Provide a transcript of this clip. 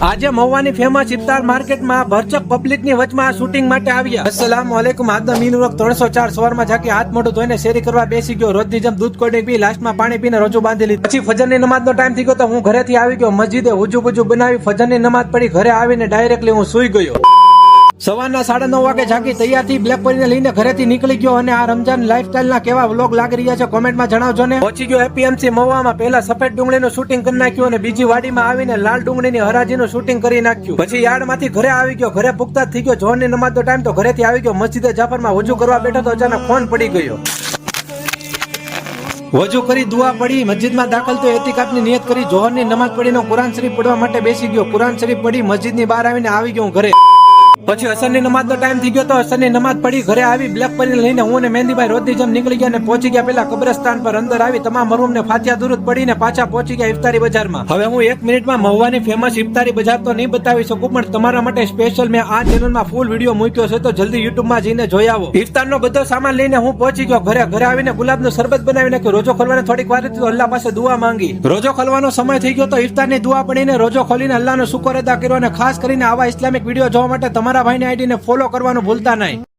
આજે મહુવાની ફેમસ ઇફતાર માર્કેટમાં ભરચક પબ્લિકની વચમાં શૂટિંગ માટે આવ્યા. અસ્સલામુ અલૈકુમ. આજનો મીનુરક 304 સવારમાં જાગી હાથ મોઢું ધોઈને શેરી કરવા બેસી ગયો. રોજની જેમ દૂધ કોલ્ડ પી લાસ્ટમાં પાણી પીને રોજો બાંધી લીધું. પછી ફજરની નમાઝનો ટાઈમ થઈ ગયો તો હું ઘરેથી આવી ગયો. મસ્જિદે હુજુ બુજુ બનાવી ફજરની નમાઝ પડી. ઘરે આવીને ડાયરેક્ટલી હું સુઈ ગયો. સવારના 9:30 વાગે જાગી તૈયાર થઈ બ્લેકબેરીને લઈને ઘરેથી નીકળી ગયો. અને આ રમજાન લાઈફસ્ટાઈલના કેવા વ્લોગ લાગી રહ્યા છે કોમેન્ટમાં જણાવજો ને. પહોંચી ગયો એપીએમસી મહુવામાં. પહેલા સફેદ ડુંગળીનું શૂટિંગ કરી નાખ્યું અને બીજી વાડીમાં આવીને લાલ ડુંગળીની હરાજીનું શૂટિંગ કરી નાખ્યું. પછી યાર્ડમાંથી ઘરે આવી ગયો. ઘરે પુખ્તા થઈ ગયો. જોહરની નમાઝનો ટાઈમ તો ઘરેથી આવી ગયો. મસ્જિદે જાફરમાં વજુ કરવા બેઠો તો અચાનક ફોન પડી ગયો. વજુ કરી દુઆ પડી. મસ્જિદમાં દાખલ તો એતિકાફની નિયત કરી. જોહરની નમાઝ પડીનો કુરાન શરીફ પડવા માટે બેસી ગયો. કુરાન શરીફ પડી મસ્જિદની બહાર આવીને આવી ગયો ઘરે. પછી અસરની નમાઝનો ટાઈમ થઈ ગયો તો અસરની નમાઝ પડી. ઘરે આવી બ્લેકબેરી લઈને હું અને મહેંદીભાઈ રોજની જેમ નીકળી ગયા અને પહોંચી ગયા પેલા કબ્રસ્તાન પર. અંદર આવી તમામ રૂમને ફાતિહા દુરૂદ પડીને પાછા પહોંચી ગયા ઇફતારી બજારમાં. હવે હું 1 મિનિટમાં મહુવાની ફેમસ ઇફતારી બજાર તો નહીં બતાવી શકું, પણ તમારા માટે સ્પેશિયલ મેં આ ચેનલમાં ફૂલ વિડીયો મૂક્યો છે, તો જલ્દી યુટ્યુબમાં જઈને જોઈ આવો. ઇફતારનો બધો સામાન લઈને હું પહોંચી ગયો ઘરે. ઘરે આવીને ગુલાબનું શરબત બનાવી નાખ્યું. રોજો ખોલવાને થોડીક વાર હતી તો અલ્લાહ પાસે દુઆ માંગી. રોજો ખોલવાનો સમય થઈ ગયો તો ઇફતારની દુઆ પડીને રોજો ખોલીને અલ્લાહનો શુકર અદા કર્યો. અને ખાસ કરીને આવા ઇસ્લામિક વિડીયો જોવા માટે તમારા ભાઈની આઈડીને ફોલો કરવાનું ભૂલતા નહીં.